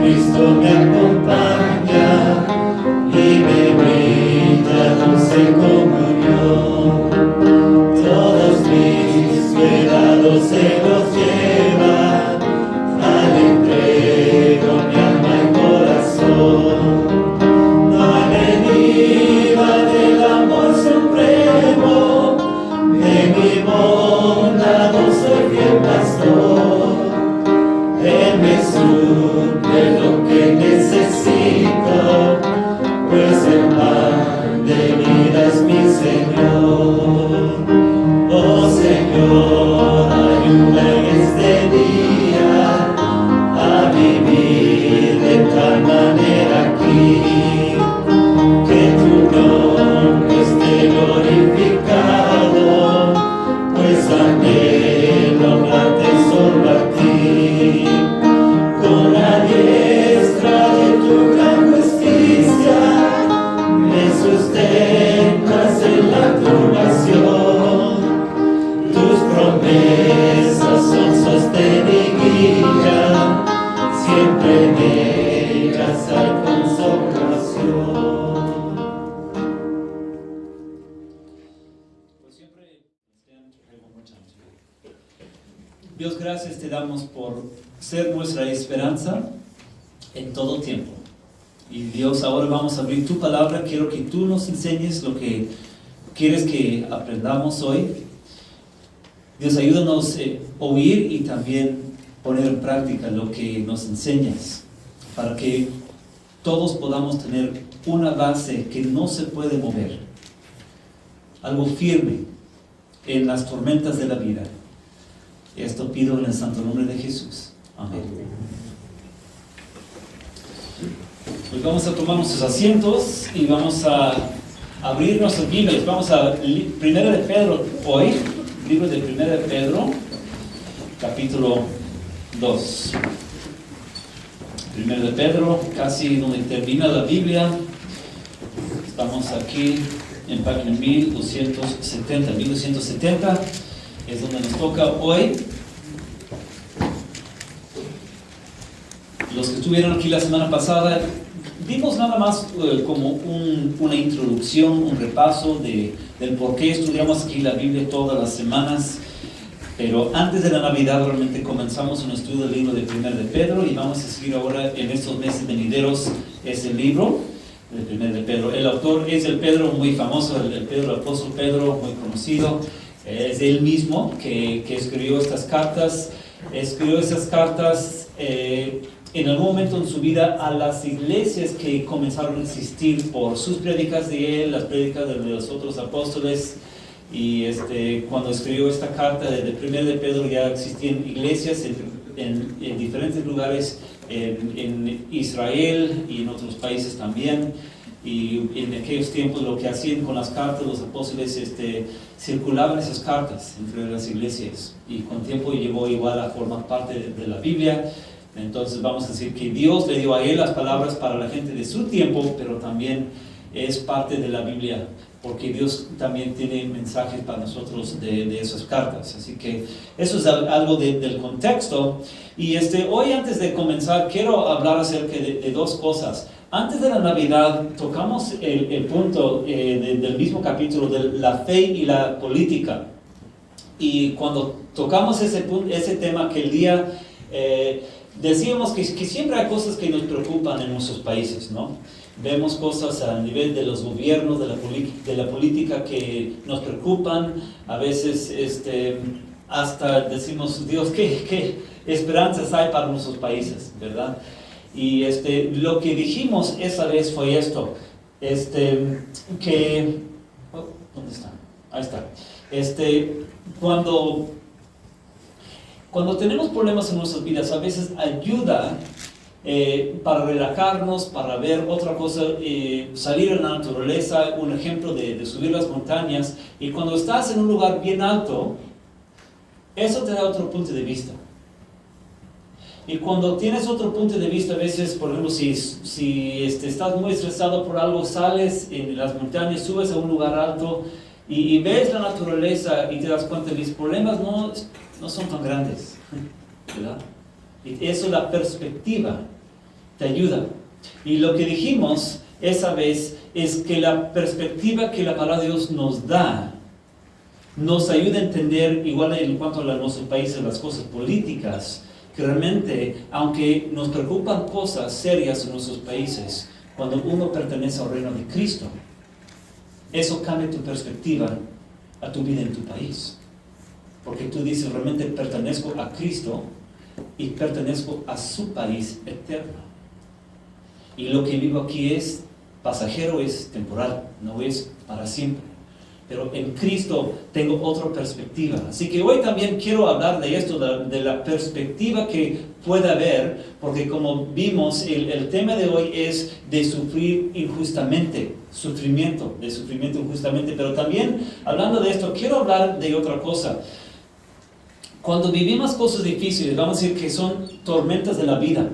Cristo me acompaña y me brinda dulce comunión. Todos mis cuidados se los lleva, al entrego mi alma y corazón. No hay medida del amor supremo, de mi bondadoso y fiel pastor. Él me suple lo que necesito, pues el pan de vida es mi Señor. Oh Señor, ayuda en este día a vivir de tal manera aquí, que tu nombre esté glorificado, pues anhelo hablarte solo a ti. Con la diestra de tu gran justicia me sustentas en la turbación. Tus promesas son sostén y guía, siempre en ellas hay consolación. Dios, gracias te damos por ser nuestra esperanza en todo tiempo. Y Dios, ahora vamos a abrir tu palabra. Quiero que tú nos enseñes lo que quieres que aprendamos hoy. Dios, ayúdanos a oír y también poner en práctica lo que nos enseñas, para que todos podamos tener una base que no se puede mover, algo firme en las tormentas de la vida. Esto pido en el santo nombre de Jesús. Amén. Pues vamos a tomar nuestros asientos y vamos a abrir nuestras Biblias. Vamos a Primera de Pedro hoy, libro de Primera de Pedro, capítulo 2. Primera de Pedro, casi donde termina la Biblia. Estamos aquí en página 1270 es donde nos toca hoy. Los que estuvieron aquí la semana pasada, dimos nada más como una introducción, un repaso del por qué estudiamos aquí la Biblia todas las semanas. Pero antes de la Navidad realmente comenzamos un estudio del libro de Primera de Pedro y vamos a seguir ahora en estos meses venideros ese libro de Primera de Pedro. El autor es el Pedro muy famoso, el apóstol Pedro, muy conocido. Es él mismo que escribió estas cartas. Escribió esas cartas en algún momento en su vida a las iglesias que comenzaron a existir por sus prédicas de él, las prédicas de los otros apóstoles. Y cuando escribió esta carta de Primera de Pedro ya existían iglesias en diferentes lugares en Israel y en otros países también. Y en aquellos tiempos lo que hacían con las cartas los apóstoles circulaban esas cartas entre las iglesias, y con tiempo llegó igual a formar parte de la Biblia. Entonces vamos a decir que Dios le dio a él las palabras para la gente de su tiempo, pero también es parte de la Biblia, porque Dios también tiene mensajes para nosotros de esas cartas. Así que eso es algo del contexto. Y hoy, antes de comenzar, quiero hablar acerca de dos cosas. Antes de la Navidad tocamos el punto del mismo capítulo de la fe y la política. Y cuando tocamos ese tema, que el día decíamos que siempre hay cosas que nos preocupan en nuestros países, ¿no? Vemos cosas a nivel de los gobiernos, de la política, que nos preocupan. A veces hasta decimos, Dios, ¿qué esperanzas hay para nuestros países, verdad? Y lo que dijimos esa vez fue esto, que... ¿dónde está? Ahí está. Cuando tenemos problemas en nuestras vidas, a veces ayuda para relajarnos, para ver otra cosa, salir a la naturaleza, un ejemplo de subir las montañas. Y cuando estás en un lugar bien alto, eso te da otro punto de vista. Y cuando tienes otro punto de vista, a veces, por ejemplo, si estás muy estresado por algo, sales en las montañas, subes a un lugar alto y ves la naturaleza y te das cuenta que mis problemas no son tan grandes, ¿verdad? Y eso es la perspectiva te ayuda. Y lo que dijimos esa vez es que la perspectiva que la palabra de Dios nos da nos ayuda a entender, igual en cuanto a nuestros países, las cosas políticas, que realmente, aunque nos preocupan cosas serias en nuestros países, cuando uno pertenece al reino de Cristo, eso cambia tu perspectiva a tu vida en tu país. Porque tú dices, realmente pertenezco a Cristo y pertenezco a su país eterno. Y lo que vivo aquí es pasajero, es temporal, no es para siempre. Pero en Cristo tengo otra perspectiva. Así que hoy también quiero hablar de esto, de la perspectiva que pueda haber, porque como vimos, el tema de hoy es de sufrir injustamente, de sufrimiento injustamente. Pero también, hablando de esto, quiero hablar de otra cosa. Cuando vivimos cosas difíciles, vamos a decir que son tormentas de la vida.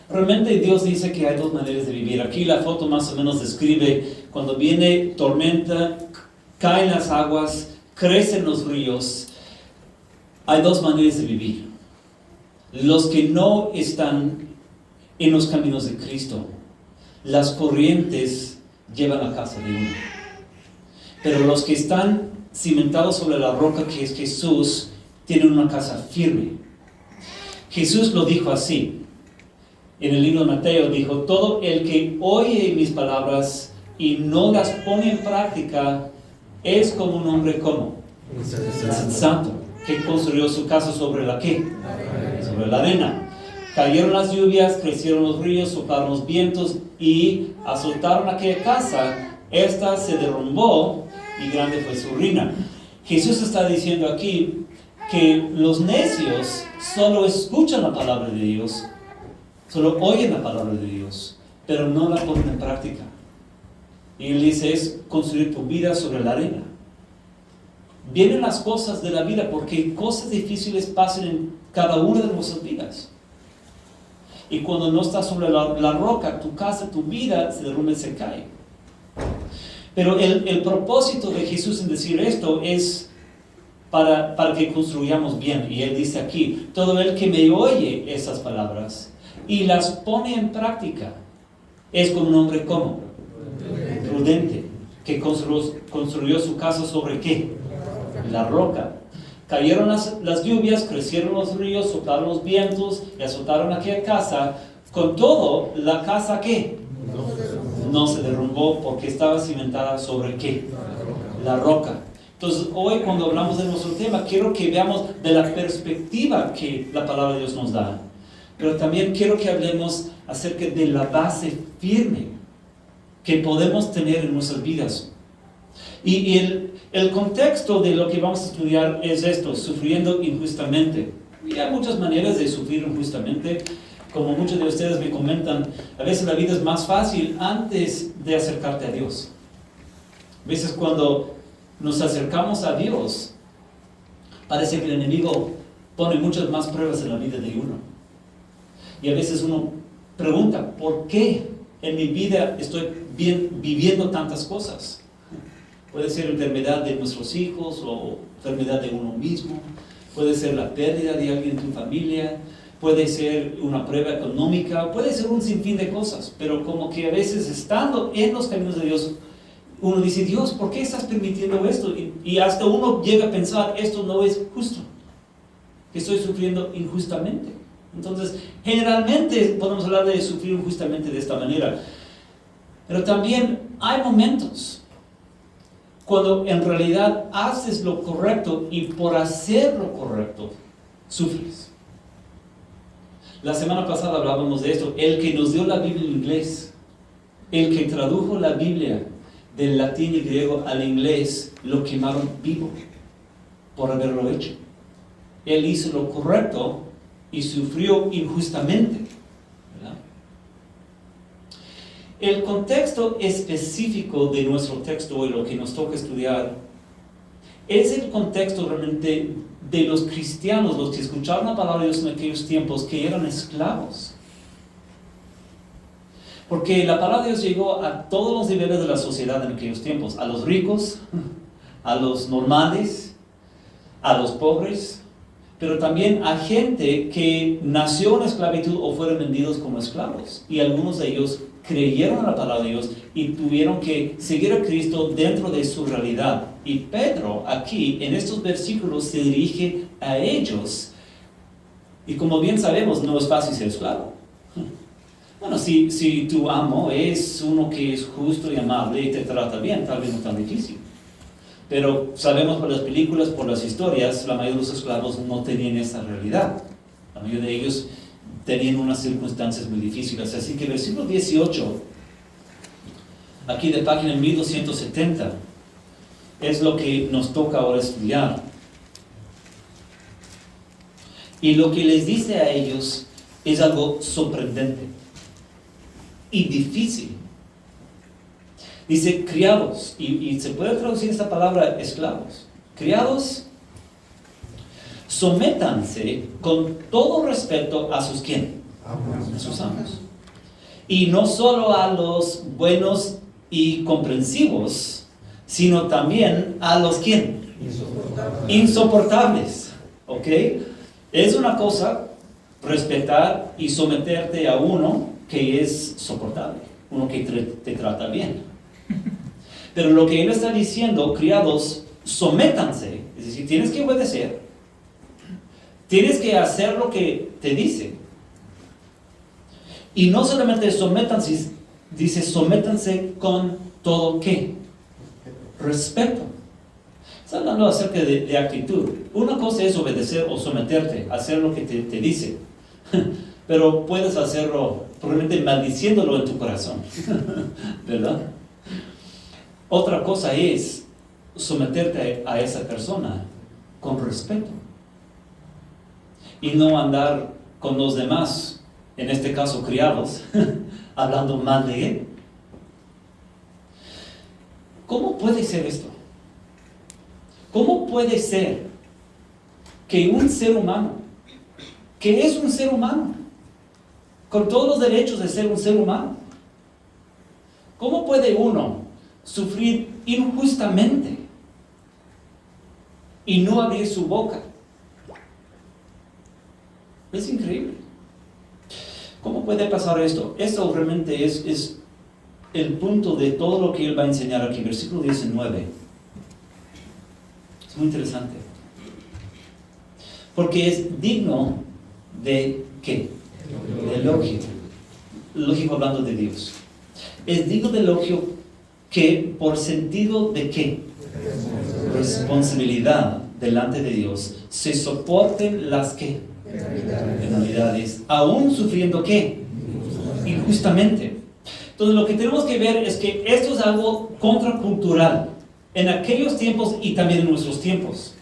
Realmente Dios dice que hay dos maneras de vivir. Aquí la foto más o menos describe cuando viene tormenta, caen las aguas, crecen los ríos. Hay dos maneras de vivir. Los que no están en los caminos de Cristo, las corrientes llevan a casa de uno. Pero los que están cimentados sobre la roca que es Jesús, tienen una casa firme. Jesús lo dijo así. En el libro de Mateo dijo, todo el que oye mis palabras y no las pone en práctica es como un hombre como santo, que construyó su casa sobre la ¿qué? Sobre la arena. Cayeron las lluvias, crecieron los ríos, soplaron los vientos y azotaron aquella casa. Esta se derrumbó y grande fue su ruina. Jesús está diciendo aquí que los necios solo escuchan la palabra de Dios, solo oyen la palabra de Dios, pero no la ponen en práctica. Y él dice, es construir tu vida sobre la arena. Vienen las cosas de la vida porque cosas difíciles pasan en cada una de nuestras vidas. Y cuando no estás sobre la roca, tu casa, tu vida se derrumba y se cae. Pero el propósito de Jesús en decir esto es para que construyamos bien. Y él dice aquí, todo el que me oye esas palabras y las pone en práctica es como un hombre como prudente, que construyó su casa sobre ¿qué? La roca. Cayeron las lluvias, crecieron los ríos, soplaron los vientos y azotaron aquella casa. Con todo, la casa ¿qué? No se derrumbó porque estaba cimentada sobre ¿qué? La roca. Entonces, hoy cuando hablamos de nuestro tema, quiero que veamos de la perspectiva que la palabra de Dios nos da. Pero también quiero que hablemos acerca de la base firme que podemos tener en nuestras vidas. Y el contexto de lo que vamos a estudiar es esto, sufriendo injustamente. Y hay muchas maneras de sufrir injustamente. Como muchos de ustedes me comentan, a veces la vida es más fácil antes de acercarte a Dios. A veces cuando nos acercamos a Dios, parece que el enemigo pone muchas más pruebas en la vida de uno. Y a veces uno pregunta, ¿por qué en mi vida estoy viviendo tantas cosas? Puede ser enfermedad de nuestros hijos o enfermedad de uno mismo. Puede ser la pérdida de alguien en tu familia. Puede ser una prueba económica. Puede ser un sinfín de cosas. Pero como que a veces estando en los caminos de Dios, uno dice, Dios, ¿por qué estás permitiendo esto? Y hasta uno llega a pensar, esto no es justo. Que estoy sufriendo injustamente. Entonces, generalmente podemos hablar de sufrir injustamente de esta manera. Pero también hay momentos cuando en realidad haces lo correcto y por hacer lo correcto, sufres. La semana pasada hablábamos de esto. El que nos dio la Biblia en inglés, el que tradujo la Biblia del latín y griego al inglés, lo quemaron vivo por haberlo hecho. Él hizo lo correcto y sufrió injustamente, ¿verdad? El contexto específico de nuestro texto hoy, lo que nos toca estudiar, es el contexto realmente de los cristianos, los que escucharon la palabra de Dios en aquellos tiempos, que eran esclavos. Porque la palabra de Dios llegó a todos los niveles de la sociedad en aquellos tiempos, a los ricos, a los normales, a los pobres, pero también a gente que nació en esclavitud o fueron vendidos como esclavos. Y algunos de ellos creyeron en la palabra de Dios y tuvieron que seguir a Cristo dentro de su realidad. Y Pedro aquí, en estos versículos, se dirige a ellos. Y como bien sabemos, no es fácil ser esclavo. Bueno, si tu amo es uno que es justo y amable y te trata bien, tal vez no tan difícil. Pero sabemos por las películas, por las historias, la mayoría de los esclavos no tenían esa realidad. La mayoría de ellos tenían unas circunstancias muy difíciles. Así que versículo 18, aquí de página 1270, es lo que nos toca ahora estudiar. Y lo que les dice a ellos es algo sorprendente y difícil. Dice criados, y se puede traducir esta palabra esclavos. Criados, sométanse con todo respeto a sus ¿quién? A sus amos. Y no solo a los buenos y comprensivos, sino también a los ¿quién? Insoportables. ¿Ok? Es una cosa respetar y someterte a uno que es soportable, uno que te trata bien. Pero lo que él está diciendo, criados, sométanse, es decir, tienes que obedecer, tienes que hacer lo que te dice. Y no solamente sométanse, dice sométanse con todo ¿qué? Respeto. Está hablando acerca de actitud. Una cosa es obedecer o someterte, hacer lo que te dice. Pero puedes hacerlo probablemente maldiciéndolo en tu corazón, ¿verdad? Otra cosa es someterte a esa persona con respeto y no andar con los demás, en este caso criados, hablando mal de él. ¿Cómo puede ser esto? ¿Cómo puede ser que un ser humano, que es un ser humano, con todos los derechos de ser un ser humano, cómo puede uno sufrir injustamente y no abrir su boca? Es increíble. ¿Cómo puede pasar esto? Esto realmente es el punto de todo lo que él va a enseñar aquí. Versículo 19. Es muy interesante. Porque es digno de ¿qué? De elogio. Elogio hablando de Dios. Es digno de elogio que por sentido de ¿qué? Responsabilidad delante de Dios se soporten las ¿qué? Penalidades, aún sufriendo ¿qué? Injustamente. Entonces lo que tenemos que ver es que esto es algo contracultural en aquellos tiempos y también en nuestros tiempos.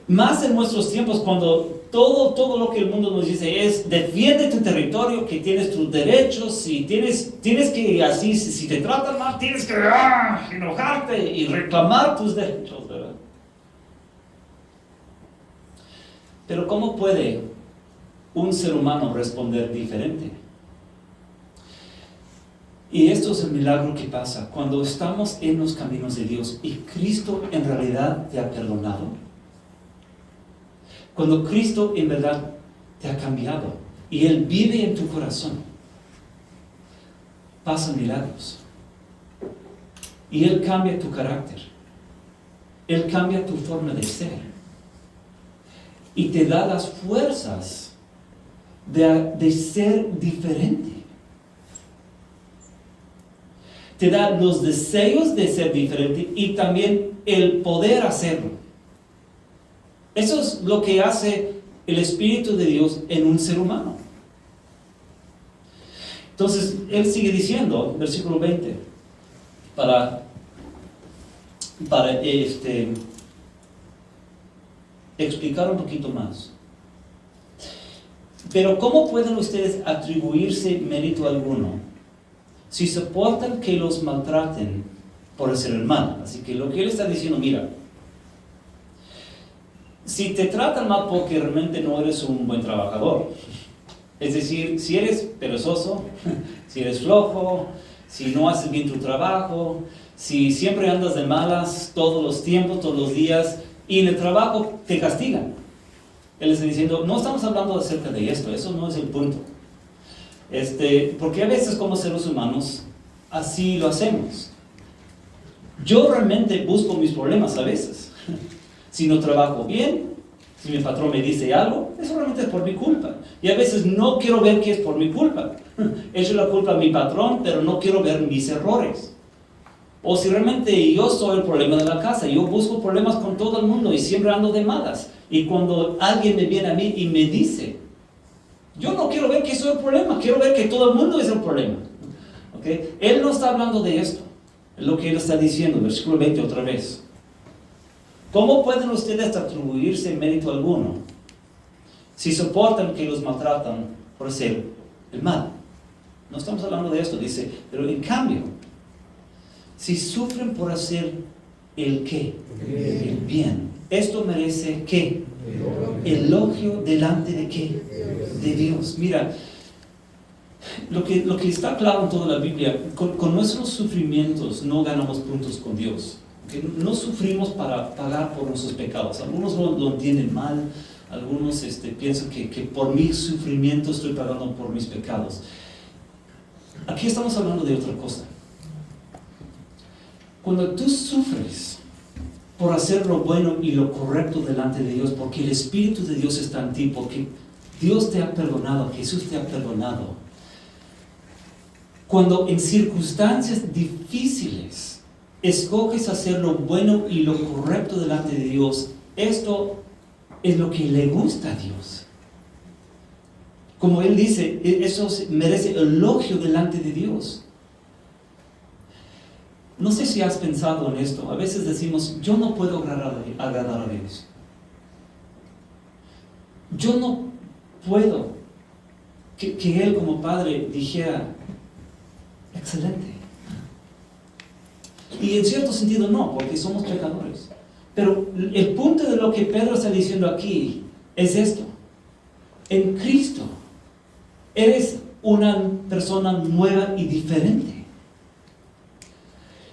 Más en nuestros tiempos, cuando todo lo que el mundo nos dice es defiende tu territorio, que tienes tus derechos y tienes que así, si te tratan mal, tienes que enojarte y reclamar tus derechos, ¿verdad? Pero ¿cómo puede un ser humano responder diferente? Y esto es el milagro que pasa cuando estamos en los caminos de Dios y Cristo en realidad te ha perdonado. Cuando Cristo en verdad te ha cambiado y Él vive en tu corazón, pasan milagros. Y Él cambia tu carácter. Él cambia tu forma de ser. Y te da las fuerzas de ser diferente. Te da los deseos de ser diferente y también el poder hacerlo. Eso es lo que hace el Espíritu de Dios en un ser humano. Entonces, él sigue diciendo, versículo 20, para explicar un poquito más. Pero ¿cómo pueden ustedes atribuirse mérito alguno si soportan que los maltraten por hacer el mal? Así que lo que él está diciendo, mira, si te tratan mal porque realmente no eres un buen trabajador, es decir, si eres perezoso, si eres flojo, si no haces bien tu trabajo, si siempre andas de malas todos los tiempos, todos los días, y en el trabajo te castigan. Él está diciendo, no estamos hablando acerca de esto, eso no es el punto. Porque a veces como seres humanos, así lo hacemos. Yo realmente busco mis problemas a veces. Si no trabajo bien, si mi patrón me dice algo, eso realmente es por mi culpa. Y a veces no quiero ver que es por mi culpa. Echo la culpa a mi patrón, pero no quiero ver mis errores. O si realmente yo soy el problema de la casa, yo busco problemas con todo el mundo y siempre ando de malas. Y cuando alguien me viene a mí y me dice, yo no quiero ver que soy el problema, quiero ver que todo el mundo es el problema. ¿Okay? Él no está hablando de esto. Es lo que él está diciendo, versículo 20 otra vez. ¿Cómo pueden ustedes atribuirse mérito alguno si soportan que los maltratan por hacer el mal? No estamos hablando de esto, dice, pero en cambio, si sufren por hacer el qué, el bien, esto merece ¿qué? Elogio delante de ¿qué? De Dios. Mira, lo que está claro en toda la Biblia, con nuestros sufrimientos no ganamos puntos con Dios. ¿Okay? No sufrimos para pagar por nuestros pecados. Algunos lo entienden mal, algunos piensan que por mi sufrimiento estoy pagando por mis pecados. Aquí estamos hablando de otra cosa. Cuando tú sufres por hacer lo bueno y lo correcto delante de Dios, porque el Espíritu de Dios está en ti, porque Dios te ha perdonado, Jesús te ha perdonado. Cuando en circunstancias difíciles escoges hacer lo bueno y lo correcto delante de Dios, esto es lo que le gusta a Dios. Como Él dice, eso merece elogio delante de Dios. No sé si has pensado en esto. A veces decimos, yo no puedo agradar a Dios. Yo no puedo que Él como Padre dijera, excelente. Y en cierto sentido no, porque somos pecadores. Pero el punto de lo que Pedro está diciendo aquí es esto. En Cristo eres una persona nueva y diferente.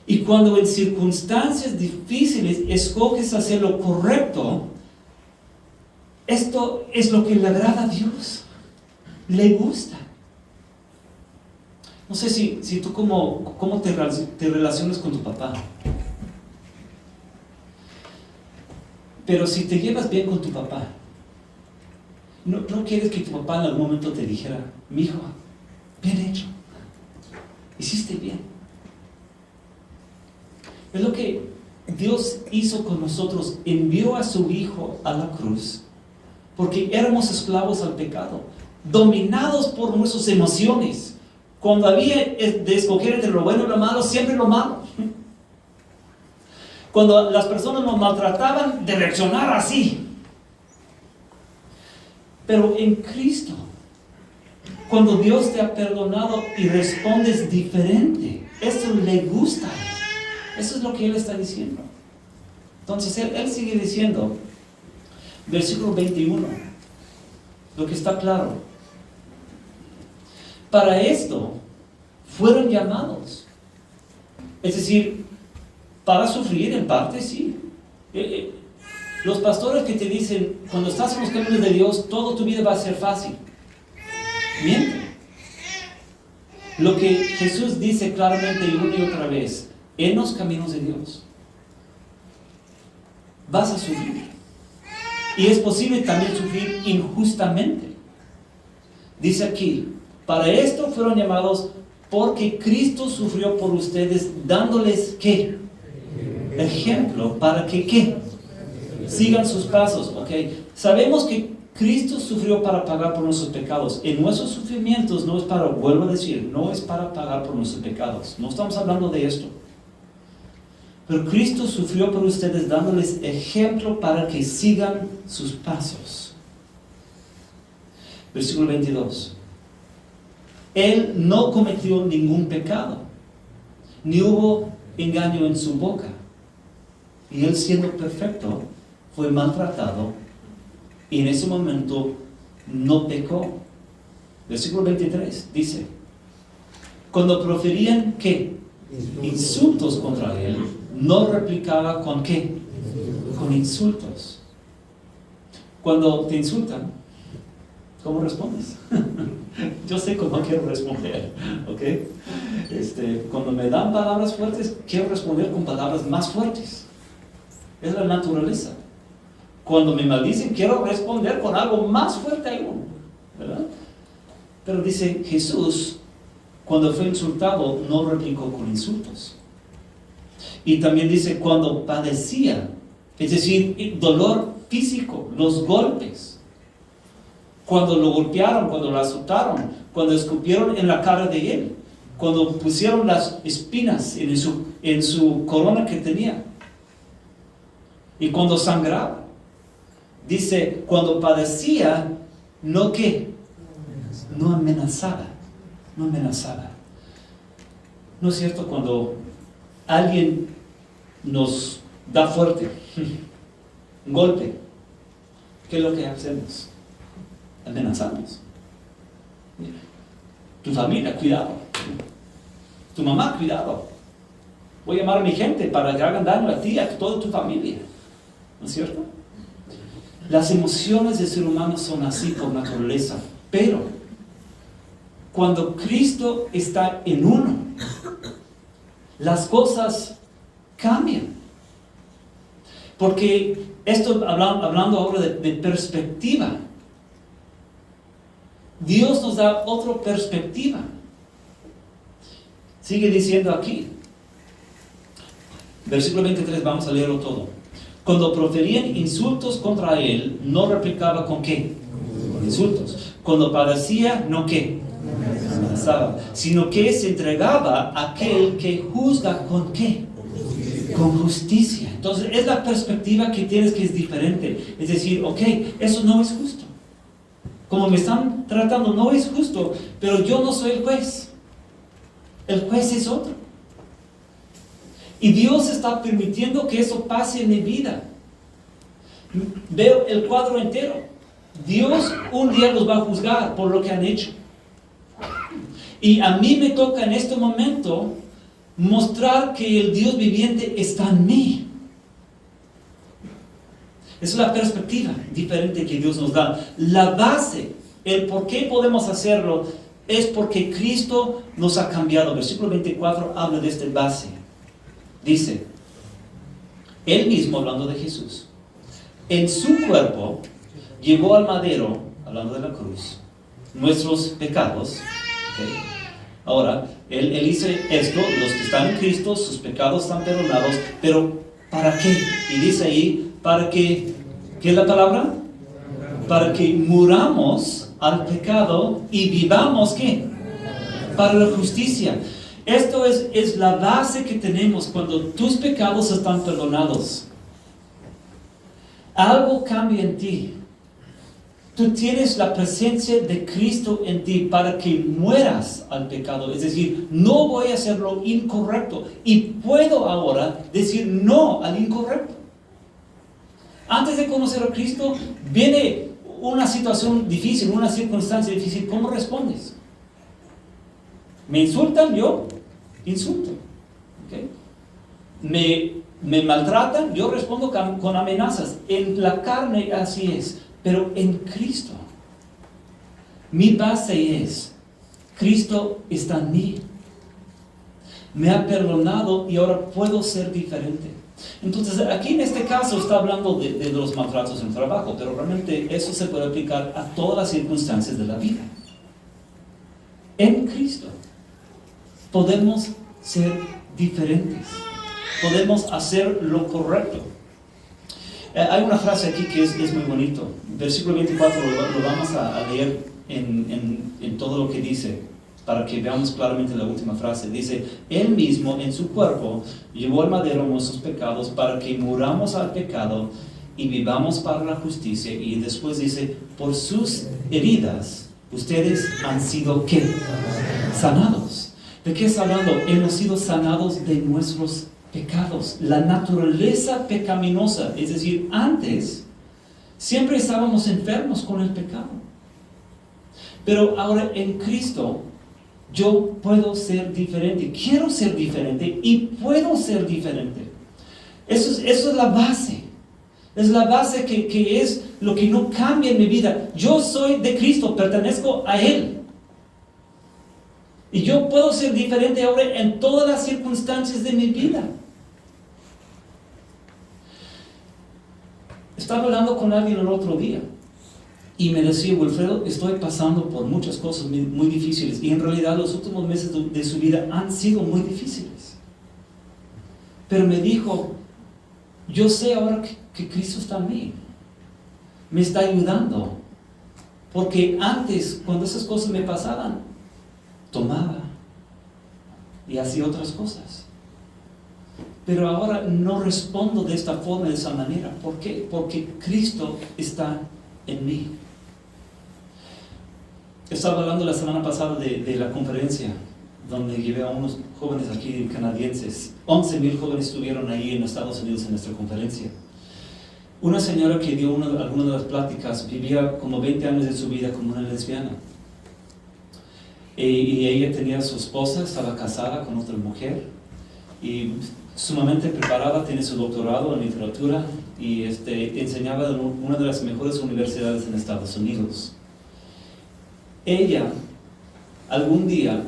Y cuando en circunstancias difíciles escoges hacer lo correcto, esto es lo que le agrada a Dios. Le gusta. No sé si tú cómo te relacionas con tu papá. Pero si te llevas bien con tu papá, no quieres que tu papá en algún momento te dijera, mi hijo, bien hecho, hiciste bien. Es lo que Dios hizo con nosotros, envió a su Hijo a la cruz, porque éramos esclavos al pecado, dominados por nuestras emociones. Cuando había de escoger entre lo bueno y lo malo, siempre lo malo. Cuando las personas nos maltrataban, de reaccionar así. Pero en Cristo, cuando Dios te ha perdonado y respondes diferente, eso le gusta a Él. Eso es lo que Él está diciendo. Entonces Él sigue diciendo, versículo 21, lo que está claro. Para esto fueron llamados. Es decir, para sufrir en parte, sí. Los pastores que te dicen, cuando estás en los caminos de Dios, toda tu vida va a ser fácil. Mienten. Lo que Jesús dice claramente y una y otra vez, en los caminos de Dios vas a sufrir. Y es posible también sufrir injustamente. Dice aquí, para esto fueron llamados porque Cristo sufrió por ustedes, dándoles ¿qué? Ejemplo para que ¿qué? Sigan sus pasos. ¿Okay? Sabemos que Cristo sufrió para pagar por nuestros pecados. En nuestros sufrimientos no es para, vuelvo a decir, no es para pagar por nuestros pecados. No estamos hablando de esto. Pero Cristo sufrió por ustedes dándoles ejemplo para que sigan sus pasos. Versículo 22. Él no cometió ningún pecado, ni hubo engaño en su boca. Y Él, siendo perfecto, fue maltratado y en ese momento no pecó. Versículo 23 dice, cuando proferían ¿qué? Insultos contra Él, no replicaba con ¿qué? con insultos. Cuando te insultan, ¿cómo respondes? Yo sé cómo quiero responder, ¿ok? Cuando me dan palabras fuertes, quiero responder con palabras más fuertes. Es la naturaleza. Cuando me maldicen, quiero responder con algo más fuerte aún, ¿verdad? Pero dice Jesús, cuando fue insultado, no replicó con insultos. Y también dice, cuando padecía, es decir, dolor físico, los golpes, cuando lo golpearon, cuando lo azotaron, cuando escupieron en la cara de él, cuando pusieron las espinas en su corona que tenía, y cuando sangraba. Dice, cuando padecía, no que, no amenazaba, no amenazaba. ¿No es cierto? Cuando alguien nos da fuerte, un golpe, ¿qué es lo que hacemos? Amenazamos. Tu familia, cuidado. Tu mamá, cuidado. Voy a llamar a mi gente para que hagan daño a ti y a toda tu familia. ¿No es cierto? Las emociones del ser humano son así por naturaleza, pero cuando Cristo está en uno, las cosas cambian. Porque esto hablando ahora de perspectiva, Dios nos da otra perspectiva. Sigue diciendo aquí, versículo 23, vamos a leerlo todo. Cuando proferían insultos contra él, no replicaba ¿con qué? Con insultos. Cuando padecía, ¿no qué? Amenazaba, sino que se entregaba a aquel que juzga ¿con qué? Con justicia. Entonces es la perspectiva que tienes, que es diferente. Es decir, ok, eso no es justo. Como me están tratando, no es justo, pero yo no soy el juez. El juez es otro. Y Dios está permitiendo que eso pase en mi vida. Veo el cuadro entero. Dios un día los va a juzgar por lo que han hecho. Y a mí me toca en este momento mostrar que el Dios viviente está en mí. Esa es la perspectiva diferente que Dios nos da. La base, el por qué podemos hacerlo, es porque Cristo nos ha cambiado. Versículo 24 habla de esta base. Dice, Él mismo, hablando de Jesús, en su cuerpo llevó al madero, hablando de la cruz, nuestros pecados. ¿Okay? Ahora, él dice esto, los que están en Cristo, sus pecados están perdonados, pero ¿para qué? Y dice ahí, para que, ¿qué es la palabra? Para que muramos al pecado y vivamos, ¿qué? Para la justicia. Esto es la base que tenemos cuando tus pecados están perdonados. Algo cambia en ti. Tú tienes la presencia de Cristo en ti para que mueras al pecado. Es decir, no voy a hacer lo incorrecto y puedo ahora decir no al incorrecto. Antes de conocer a Cristo, viene una situación difícil, una circunstancia difícil. ¿Cómo respondes? ¿Me insultan? Yo insulto. ¿Okay? Me maltratan, yo respondo con amenazas. En la carne así es, pero en Cristo, mi base es, Cristo está en mí. Me ha perdonado y ahora puedo ser diferente. Entonces, aquí en este caso está hablando de los maltratos en el trabajo, pero realmente eso se puede aplicar a todas las circunstancias de la vida. En Cristo podemos ser diferentes. Podemos hacer lo correcto. Hay una frase aquí que es muy bonito. Versículo 24 lo vamos a leer en todo lo que dice, para que veamos claramente la última frase. Dice, Él mismo en su cuerpo llevó al madero nuestros pecados para que muramos al pecado y vivamos para la justicia. Y después dice, por sus heridas ustedes han sido ¿qué? Sanados. ¿De qué está hablando? Hemos sido sanados de nuestros pecados. La naturaleza pecaminosa, es decir, antes siempre estábamos enfermos con el pecado. Pero ahora en Cristo yo puedo ser diferente, quiero ser diferente y puedo ser diferente. Eso es la base. Es la base que es lo que no cambia en mi vida. Yo soy de Cristo, pertenezco a Él. Y yo puedo ser diferente ahora en todas las circunstancias de mi vida. Estaba hablando con alguien el otro día y me decía, Wilfredo, estoy pasando por muchas cosas muy difíciles, y en realidad los últimos meses de su vida han sido muy difíciles. Pero me dijo, yo sé ahora que Cristo está en mí, me está ayudando, porque antes, cuando esas cosas me pasaban, tomaba y hacía otras cosas. Pero ahora no respondo de esta forma, de esa manera. ¿Por qué? Porque Cristo está en mí. Estaba hablando la semana pasada de la conferencia donde llevé a unos jóvenes aquí canadienses. 11,000 jóvenes estuvieron ahí en Estados Unidos en nuestra conferencia. Una señora que dio alguna de las pláticas vivía como 20 años de su vida como una lesbiana. Y ella tenía a su esposa, estaba casada con otra mujer y sumamente preparada, tiene su doctorado en literatura y enseñaba en una de las mejores universidades en Estados Unidos. Ella, algún día,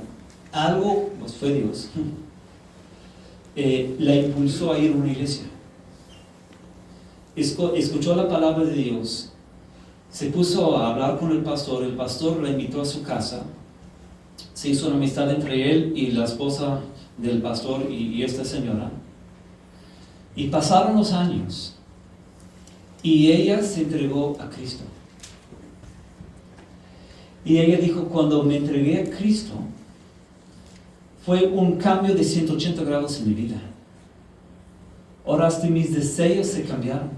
pues fue Dios, la impulsó a ir a una iglesia. Escuchó la palabra de Dios, se puso a hablar con el pastor la invitó a su casa, se hizo una amistad entre él y la esposa del pastor y esta señora, y pasaron los años y ella se entregó a Cristo. Y ella dijo, cuando me entregué a Cristo fue un cambio de 180 grados en mi vida. Ahora hasta mis deseos se cambiaron,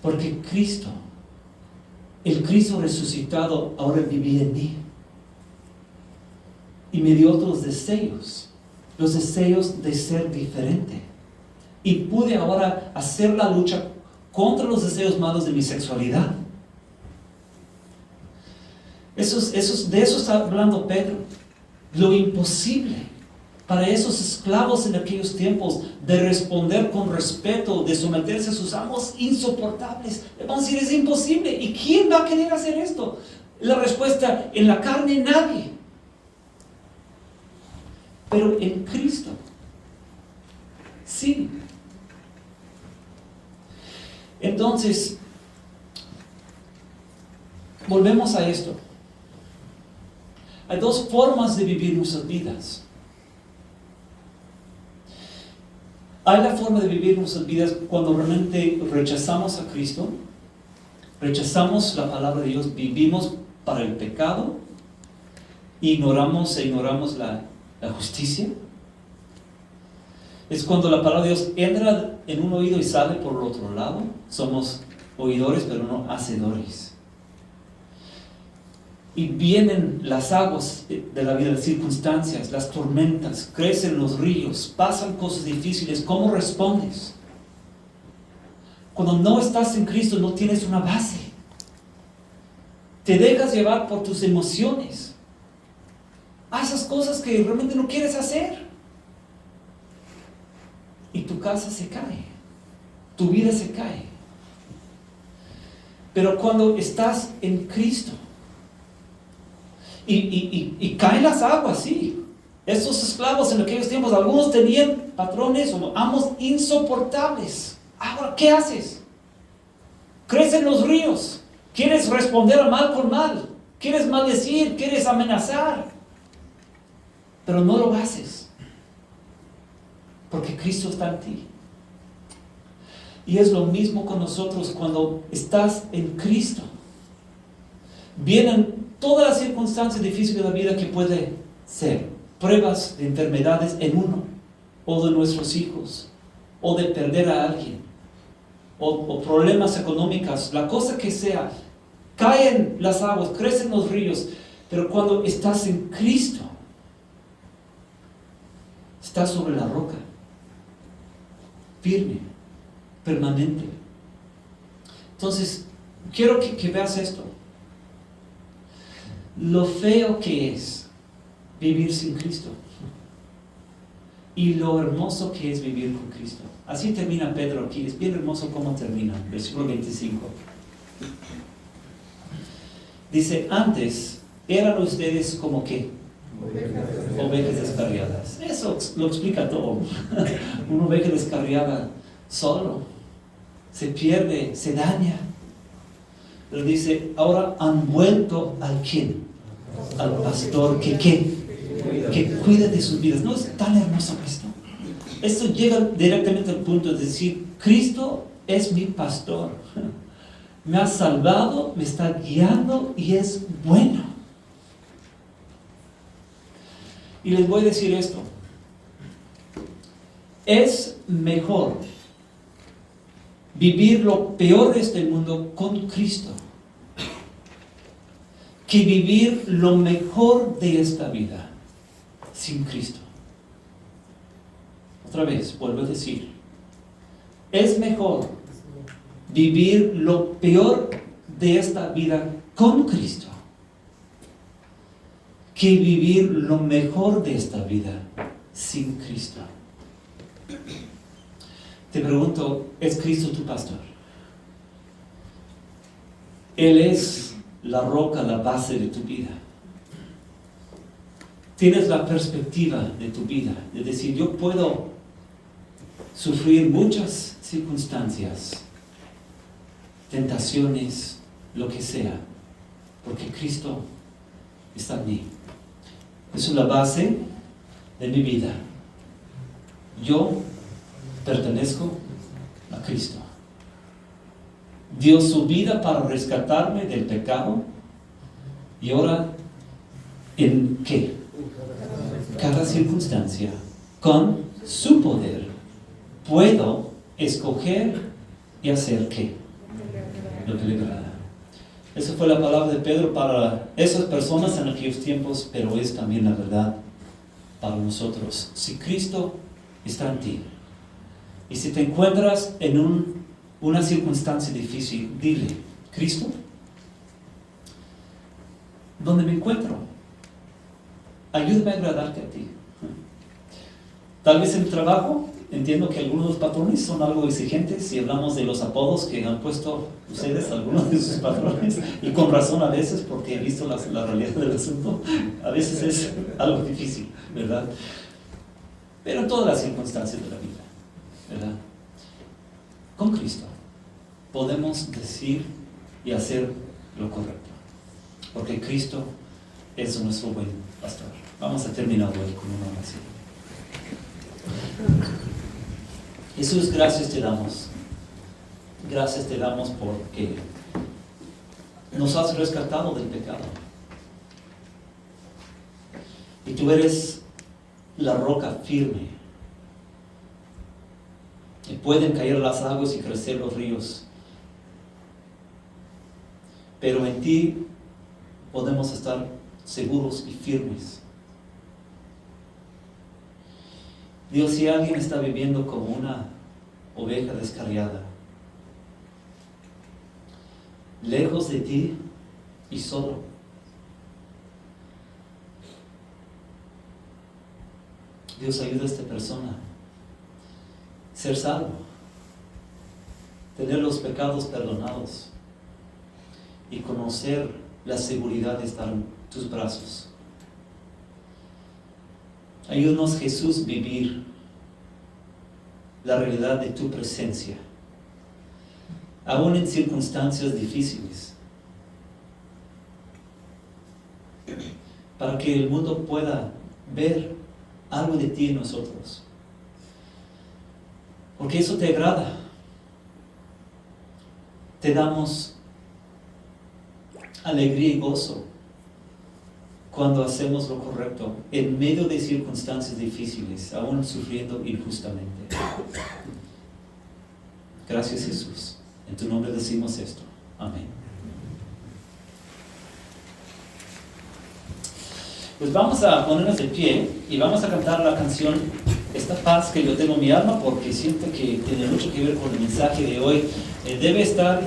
porque Cristo, el Cristo resucitado, ahora vivía en mí y me dio otros deseos, los deseos de ser diferente, y pude ahora hacer la lucha contra los deseos malos de mi sexualidad. De eso está hablando Pedro. Lo imposible para esos esclavos en aquellos tiempos de responder con respeto, de someterse a sus amos insoportables. Le van a decir, es imposible. ¿Y quién va a querer hacer esto? La respuesta, en la carne nadie. Pero en Cristo, sí. Entonces, volvemos a esto. Hay dos formas de vivir nuestras vidas. Hay la forma de vivir nuestras vidas cuando realmente rechazamos a Cristo, rechazamos la palabra de Dios, vivimos para el pecado, ignoramos la justicia. Es cuando la palabra de Dios entra en un oído y sale por el otro lado. Somos oidores pero no hacedores. Y vienen las aguas de la vida, las circunstancias, las tormentas, crecen los ríos, pasan cosas difíciles. ¿Cómo respondes? Cuando no estás en Cristo no tienes una base. Te dejas llevar por tus emociones. Haces cosas que realmente no quieres hacer. Y tu casa se cae. Tu vida se cae. Pero cuando estás en Cristo, y caen las aguas, sí. Estos esclavos en aquellos tiempos, algunos tenían patrones o amos insoportables. Ahora, ¿qué haces? Crecen los ríos. ¿Quieres responder al mal con mal? ¿Quieres maldecir? ¿Quieres amenazar? Pero no lo haces, porque Cristo está en ti. Y es lo mismo con nosotros cuando estás en Cristo. Vienen todas las circunstancias difíciles de la vida que puede ser, pruebas de enfermedades en uno, o de nuestros hijos, o de perder a alguien, o problemas económicos, la cosa que sea. Caen las aguas, crecen los ríos, pero cuando estás en Cristo, estás sobre la roca, firme, permanente. Entonces, quiero que veas esto. Lo feo que es vivir sin Cristo. y lo hermoso que es vivir con Cristo. Así termina Pedro aquí. Es bien hermoso cómo termina. Versículo 25. Dice, antes eran ustedes como ¿qué? Ovejas descarriadas. Eso lo explica todo. Una oveja descarriada solo se pierde, se daña. Pero dice, ahora han vuelto ¿al quién? Al pastor que cuida de sus vidas. ¿No es tan hermoso esto? Esto llega directamente al punto de decir, Cristo es mi pastor. Me ha salvado, me está guiando y es bueno. Y les voy a decir esto. Es mejor vivir lo peor de este mundo con Cristo que vivir lo mejor de esta vida sin Cristo. Otra vez, vuelvo a decir, es mejor vivir lo peor de esta vida con Cristo que vivir lo mejor de esta vida sin Cristo. Te pregunto, ¿es Cristo tu pastor? Él es la roca, la base de tu vida. Tienes la perspectiva de tu vida, de decir, yo puedo sufrir muchas circunstancias, tentaciones, lo que sea, porque Cristo está en mí. Eso es la base de mi vida. Yo pertenezco a Cristo. Dio su vida para rescatarme del pecado y ahora, ¿en qué? Cada circunstancia, con su poder, puedo escoger y hacer ¿qué? Lo que le agrada. Esa fue la palabra de Pedro para esas personas en aquellos tiempos, pero es también la verdad para nosotros. Si Cristo está en ti, y si te encuentras en una circunstancia difícil, dile, Cristo, ¿dónde me encuentro? Ayúdame a agradarte a ti. Tal vez en el trabajo, entiendo que algunos patrones son algo exigentes y hablamos de los apodos que han puesto ustedes, algunos de sus patrones, y con razón a veces, porque he visto la realidad del asunto. A veces es algo difícil, ¿verdad? Pero en todas las circunstancias de la vida, ¿verdad? Con Cristo podemos decir y hacer lo correcto, porque Cristo es nuestro buen pastor. Vamos a terminar hoy con una oración. Jesús, gracias te damos. Gracias te damos porque nos has rescatado del pecado. Y tú eres la roca firme. Y pueden caer las aguas y crecer los ríos. Pero en ti podemos estar seguros y firmes. Dios, si alguien está viviendo como una oveja descarriada, lejos de ti y solo, Dios, ayuda a esta persona a ser salvo, tener los pecados perdonados y conocer la seguridad de estar en tus brazos. Ayúdanos, Jesús, vivir la realidad de tu presencia, aún en circunstancias difíciles, para que el mundo pueda ver algo de ti en nosotros, porque eso te agrada. Te damos alegría y gozo cuando hacemos lo correcto en medio de circunstancias difíciles, aún sufriendo injustamente. Gracias, Jesús. En tu nombre decimos esto. Amén. Pues vamos a ponernos de pie y vamos a cantar la canción Esta paz que yo tengo en mi alma, porque siento que tiene mucho que ver con el mensaje de hoy. Debe estar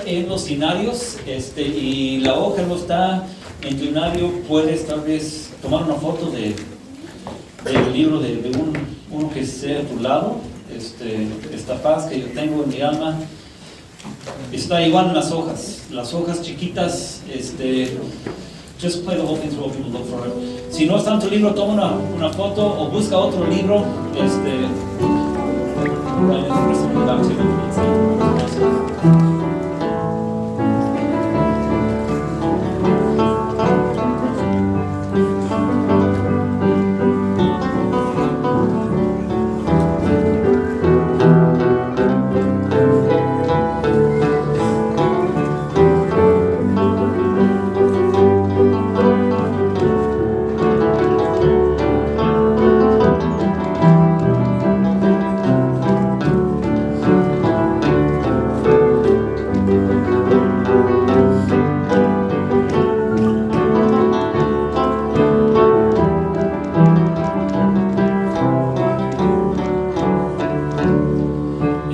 en los cinarios, y la hoja no está en tu inario. Puedes tal vez tomar una foto del libro de uno que sea a tu lado. Esta paz que yo tengo en mi alma está igual en las hojas chiquitas. Just play the whole thing through while people look for it. Si no está en tu libro, toma una foto o busca otro libro.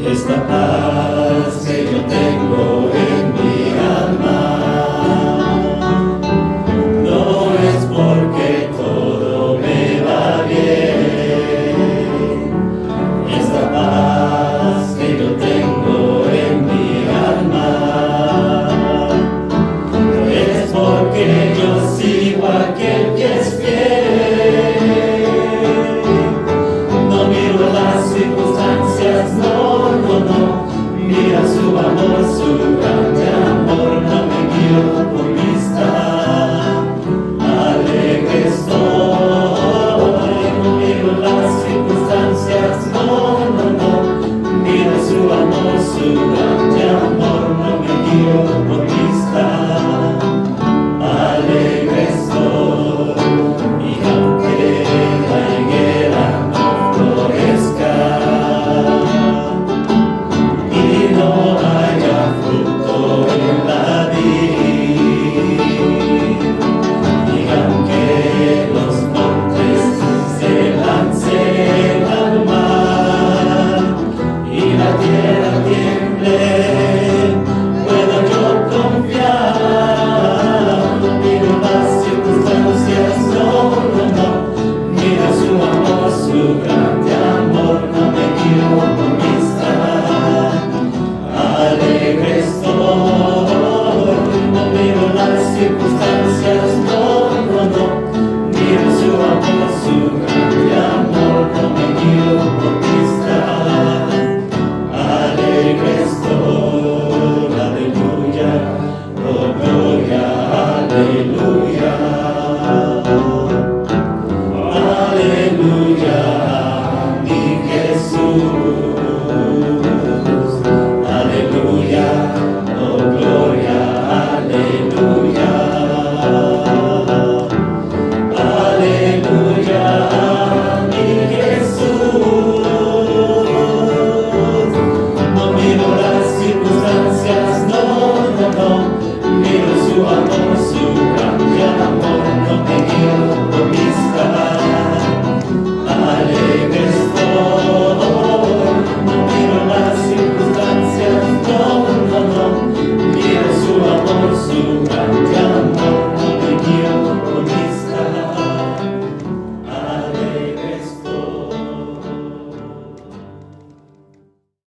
Esta paz que yo tengo en mi alma no es porque todo me va bien. Esta paz que yo tengo en mi alma es porque yo sigo a aquel que es